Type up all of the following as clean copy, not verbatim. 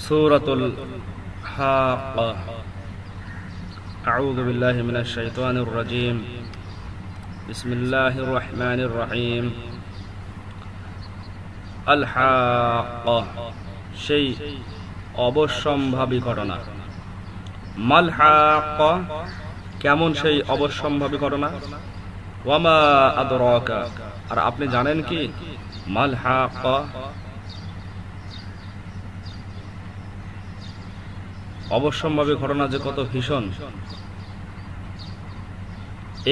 সূরাতুল হাক্কা। আউযু বিল্লাহি মিনাশ শাইতানির রাজীম। বিসমিল্লাহির রহমানির রহিম। আল হাক্কা, সেই অবশ্যম্ভাবী ঘটনা। মাল হাক্কা, কেমন সেই অবশ্যম্ভাবী ঘটনা। ওয়ামা আদরাকা, আর আপনি জানেন কি মাল হাক্কা, অবশ্যম্ভাবী ঘটনা যে কত ভীষণ।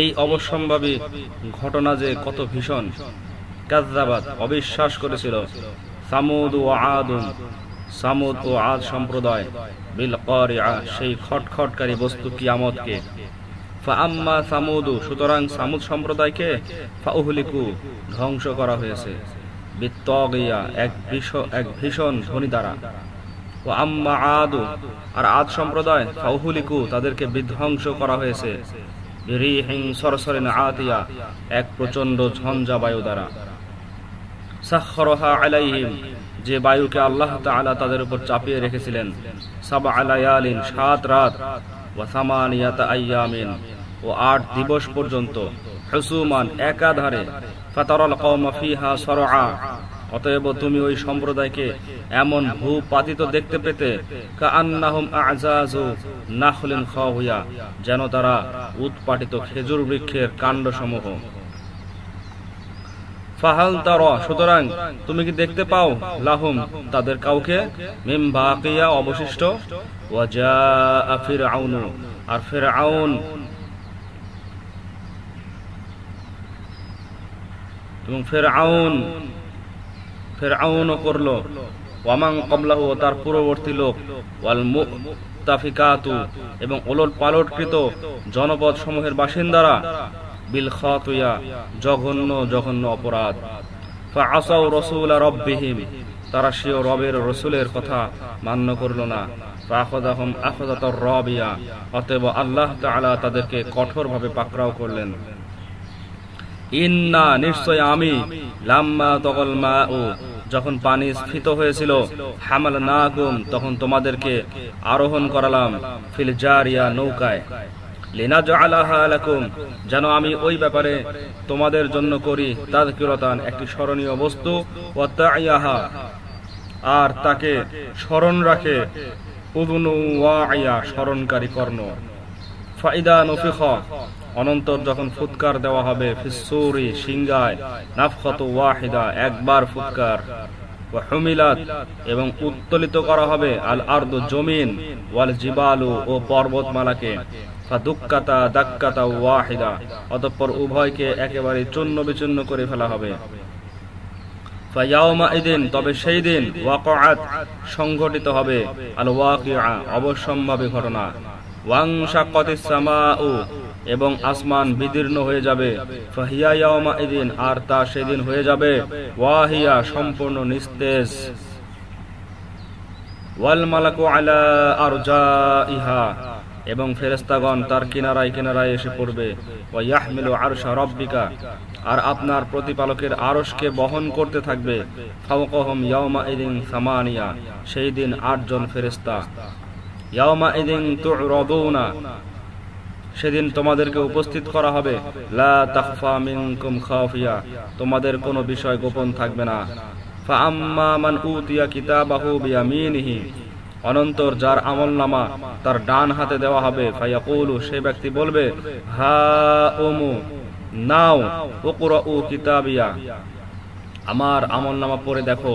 এই অবশ্যম্ভাবী ঘটনা যে কত ভীষণ। কাযযাবাত, অবিশ্বাস করেছিল, সামুদ ও আদুন, সামুদ ও আদ সম্প্রদায়, বিল কারিআ, সেই খটখটকারী বস্তু কিয়ামতকে। ফাআম্মা সামুদু, সুতরাং সামুদ সম্প্রদায়কে, ফাউহলিকু, ধ্বংস করা হয়েছে, বিত্তাগিয়া, এক ভীষণ ধ্বনি দ্বারা। ও আম্মা আদু, আর আদ সম্প্রদায়, ফাউহলিকু, তাদেরকে বিধ্বংস করা হয়েছে, বিরিহিন সরসরিন আতিয়া, এক প্রচন্ড ঝঞ্ঝা বায়ু দ্বারা। সাখখারাহা আলাইহিম, যে বায়ুকে আল্লাহ তাআলা তাদের উপর চাপিয়ে রেখেছিলেন, সাবআ লায়ালিন, 7 রাত, ওয়া সামানিয়াতা আইয়ামিন, ও 8 দিবস পর্যন্ত, হুসুমান, একাধারে। ফাতারাল কওমা ফিহা সরআ, অতএব তুমি ওই সম্প্রদায়কে এমন ভূপাতিত দেখতে পেতে, কাআন্নাহুম আ'জাজু নাখলিন খাওয়িয়া, যেন তারা উৎপাটিত খেজুর বৃক্ষের কাণ্ডসমূহ। ফাহাল তারা, সুতরাং তুমি কি দেখতে পাও, লাহুম, তাদের কাউকে, মিন বাকিয়া, অবশিষ্ট। ওয়া জাআ ফিরআউন, আর ফিরআউন, এবং ফিরআউন করল, ওয়ামান ক্বাবলাহু, তার পূর্ববর্তী লোক, ওয়াল মুতাফিকাতু, এবং ওলট পালটকৃত জনপদ সমূহের বাসিন্দারা, বিল খাতিয়া, জঘন্য জঘন্য অপরাধ। ফাআসাউ রাসূলা রাব্বিহিম, তারা স্বীয় রবের রসুলের কথা মান্য করল না। ফাআখাযাহুম আখাযাতার রাবিয়া, অতএব আল্লাহ তাআলা তাদেরকে কঠোরভাবে পাকড়াও করলেন। ইন্না, নিশ্চয় আমি, লাম্মা তাগাল মাউ, যখন পানি স্ফীত হয়েছিল, হামালনাকুম, তখন তোমাদেরকে আরোহণ করালাম, ফিল জারিয়া, নৌকায়, লিনাজআলাহা লাকুম, যেন আমি ওই ব্যাপারে তোমাদের জন্য করি, তাযকিরাতান, একটি স্মরণীয় বস্তু, ওয়া তা'iয়াহা, আর তাকে স্মরণ রাখে, উযুনু ওয়াইয়া, স্মরণকারী কর্ণ। ফাইদা নুফিখা, অনন্তর যখন ফুৎকার দেওয়া হবে, ফিসসুরি, সিংগায়, নাফখাতু ওয়াহিদা, একবার ফুৎকার। ওয়া হুমিলাত, এবং উত্তোলিত করা হবে, আল আরদু, জমিন, ওয়াল জিবালু, ও পর্বতমালাকে, ফাদুক্কাতা দাক্কাতা ওয়াহিদা, অতঃপর উভয়কে একেবারে চূর্ণ বিচূর্ণ করে ফেলা হবে। ফায়াউমা ইদিন, তবে সেই দিন, ওয়াকআত, সংঘটিত হবে, আল ওয়াকিআ, অবশ্যম্ভাবী ঘটনা। ওয়ানশাক্কাতিস সামাউ, এবং আসমান বিদীর্ণ হয়ে যাবে, ফাহিয়া ইয়াউমা ইদিন, আর তা সেদিন হয়ে যাবে, ওয়াহিয়া, সম্পূর্ণ নিস্তেজ। ওয়াল মালাকু আলা আরজাইহা, এবং ফেরেশতাগণ তার কিনারায় কিনারায় এসে পড়বে। ওয়া ইয়াহমিলু আরশা রাব্বিকা, আর আপনার প্রতিপালকের আরশকে বহন করতে থাকবে। ফাওকাহুম ইয়াউমা ইদিন সামানিয়া, সেই দিন 8 জন ফেরেশতা। ইয়াউমা ইদিন তু'রাদুনা, সেদিন তোমাদেরকে উপস্থিত করা হবে, লা তাখফা মিনকুম খাফিয়া, তোমাদের কোনো বিষয় গোপন থাকবে না। ফাআম্মা মান উতিয়া কিতাবাহু বিয়ামিনিহি, অনন্তর যার আমলনামা তার ডান হাতে দেওয়া হবে, ফায়াকুলু, সে ব্যক্তি বলবে, হা উমু, নাও, উকরাউ কিতাবিয়া, আমার আমলনামা পড়ে দেখো।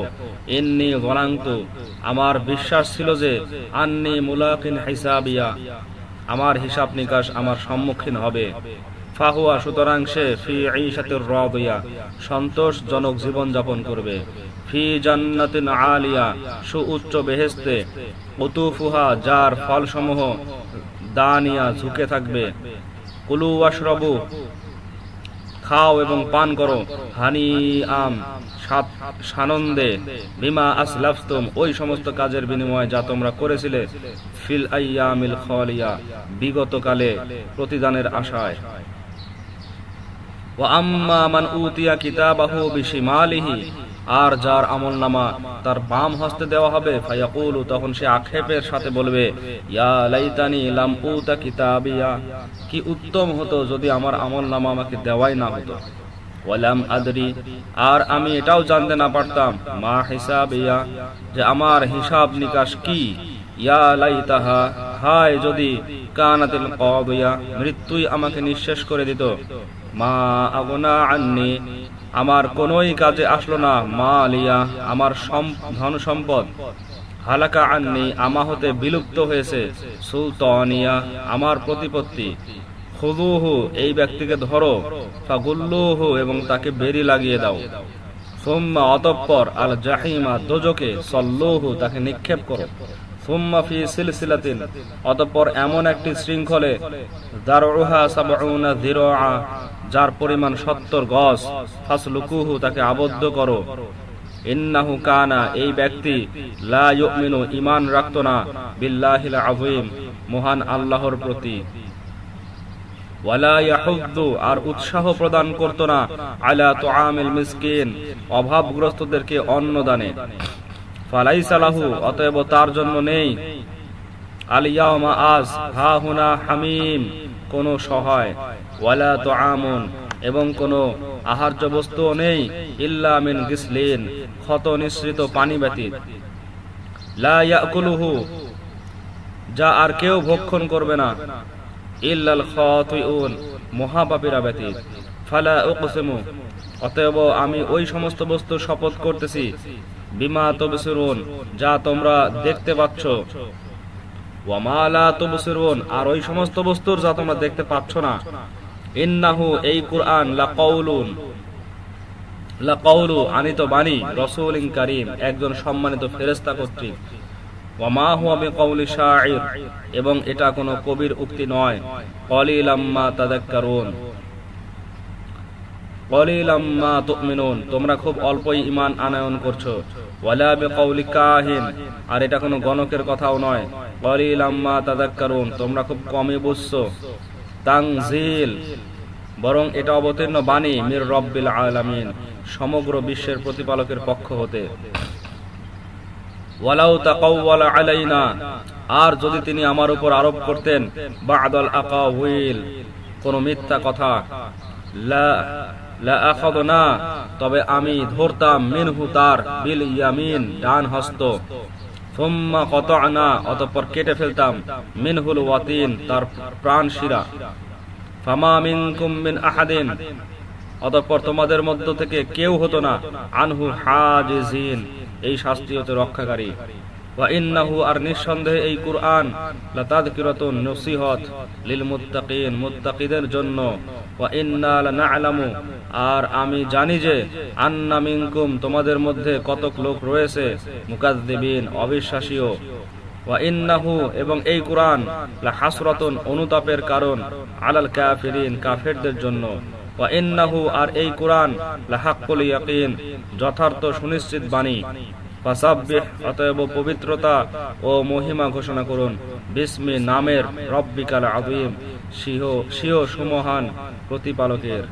ইন্নী যানানতু, আমার বিশ্বাস ছিল যে, আন্নী মুলাকিন হিসাবিয়া, আমার হিসাব নিকাশ আমার সম্মুখীন হবে। ফাহুয়া, সুতরাং সে, ফি ঈশাতির রাদিয়া, সন্তোষজনক জীবন যাপন করবে। ফি জান্নাতিন আলিয়া, সুউচ্চ বেহেশতে, কুতুফুহা, যার ফলসমূহ দানিয়া, ঝুঁকে থাকবে। কুলু ওয়াশরাবু, খাও এবং পান করো, হানি আম, সানন্দে, বিমা আসলাফতুম, ওই সমস্ত কাজের বিনিময়ে যা তোমরা করেছিলে, ফিল আইয়ামিল খালিয়া, বিগত কালে প্রতিদানের আশায়। ওয়া আম্মা মান উতিয়া কিতাবাহু বিশিমালিহি, আর যার আমলনামা তার বাম হস্তে দেওয়া হবে ফায়াকুলু, তখন সে আক্ষেপের সাথে বলবে, ইয়া লাইতানি লাম উতা কিতাবিয়া, কি উত্তম হতো যদি আমার আমলনামা আমাকে দেওয়াই না হতো। ওয়ালাম আদরি, আর আমি এটাও জানতে না পারতাম, মা হিসাবিয়া, যে আমার হিসাব নিকাশ কি। ইয়া লাইতাহা, হায় যদি কানাতিল কাদিয়া, মৃত্যুই আমাকে নিঃশেষ করে দিত। মা আগনা আন্নি, আমার কোনোই কাজে আসলো না। মা লিয়া, আমার ধন সম্পদ। হালাকা আন্নি, আমা হতে বিলুপ্ত হয়েছে। সুলতানিয়া, আমার প্রতিপত্তি। খুযুহু, এই ব্যক্তিকে ধরো। ফাগুল্লুহু, এবং তাকে বেরি লাগিয়ে দাও। সুম্মা, অতঃপর আল জাহিমা, দোজকে। সল্লুহু, তাকে নিক্ষেপ করো। সুম্মা ফি সিলসিলাতিন, অতঃপর এমন একটি শৃঙ্খলে। দারউহা সাবউনা যিরাআ, যার পরিমাণ 70 গজ। ফাসলুকুহু, তাকে আবদ্ধ করো। ইন্নাহু কানা, এই ব্যক্তি লা ইউমিনু, ঈমান রাখত না। বিল্লাহিল আযীম, মহান আল্লাহর প্রতি। ওয়ালা ইয়াহুদ্দু, আর উৎসাহ প্রদান করত না। আলা তুআমিল মিসকিন, অভাবগ্রস্তদেরকে অন্ন দানে। ফালাইসা লাহু, অতএব তার জন্য নেই। আল ইয়াওমা, আজ। হা হুনা হামিম, কোন সহায়। ওয়ালা তুআমুন, এবং কোন আহার্য বস্তুও নেই। ইল্লা মিন গিসলিন, ক্ষত নিঃসৃত পানি ব্যতীত। লা ইয়াকুলুহু, যা আর কেউ ভক্ষণ করবে না। ইল্লাল খাতিউন, মহাপাপীরা ব্যতীত। ফালা উকসিমু, অতএব আমি ওই সমস্ত বস্তুর শপথ করতেছি। বিমা তুবসিরুন, যা তোমরা দেখতে পাচ্ছ। ওয়া মা লা তুবসিরুন, আর ওই সমস্ত বস্তুর যা তোমরা দেখতে পাচ্ছ না। ইন্নাহু, এই কুরআন, লাকাউলু, আনিত বাণী, রাসূলিন কারীম, একজন সম্মানিত ফেরেশতা কর্তৃক। ওয়া মা হুয়া বিকাউলি শাইর, এবং এটা কোনো কবির উক্তি নয়। ক্বালিলাম মা তাযাক্কারুন, ক্বালিলাম মা তুমিনুন, তোমরা খুব অল্পই ঈমান আনয়ন করছো। ওয়ালা বিকাউলি কাহিন, আর এটা কোনো গণকের কথাও নয়। ক্বালিলাম মা তাযাক্কারুন, তোমরা খুব কমই বুঝছো। তানজিল, বরং এটা অবতীর্ণ বাণী। মির রব্বিল আলামিন, সমগ্র বিশ্বের প্রতিপালকের পক্ষ হতে। ওয়ালাউ তাকাওয়ালা আলাইনা, আর যদি তিনি আমার উপর আরোপ করতেন। বা'দাল আকাওয়িল, কোন মিথ্যা কথা। লা আখাযনা, তবে আমি ধরতাম। মিনহু, তার। বিল ইয়ামিন, ডান হস্ত। সুম্মা কাতা'না, অতঃপর কেটে ফেলতাম। মিনহুল ওয়াতিন, তার প্রাণ শিরা। ফামা মিনকুম মিন আহাদিন, অতঃপর তোমাদের মধ্য থেকে কেউ হতো না। আনহু হাজিজিন, এই শাস্তি হতে রক্ষাকারী। ওয়া ইন্নাহু, আর নিঃসন্দেহে এই কুরআন, লাতাযকিরাতুন, নসিহত। লিল মুত্তাকিন, মুত্তাকিদের জন্য। ওয়া ইন্না লানা'লামু, আর আমি জানি যে। আন্না মিনকুম, তোমাদের মধ্যে কতক লোক রয়েছে। মুকাজ্জিবিন, অবিশ্বাসীও। ওয়া ইন্নাহু, এবং এই কুরআন, লাহাসরাতুন, অনুতাপের কারণ। আলাল কাফিরিন, কাফেরদের জন্য। ওয়া ইন্নাহু, আর এই কুরআন, লাহাক্কুল ইয়াকিন, যথার্থ সুনিশ্চিত বাণী। ফাসাব্বিহ, অতএব পবিত্রতা ও মহিমা ঘোষণা করুন। বিসমি, নামের। রব্বিকাল আযীম, সিও সুমহান প্রতিপালকের।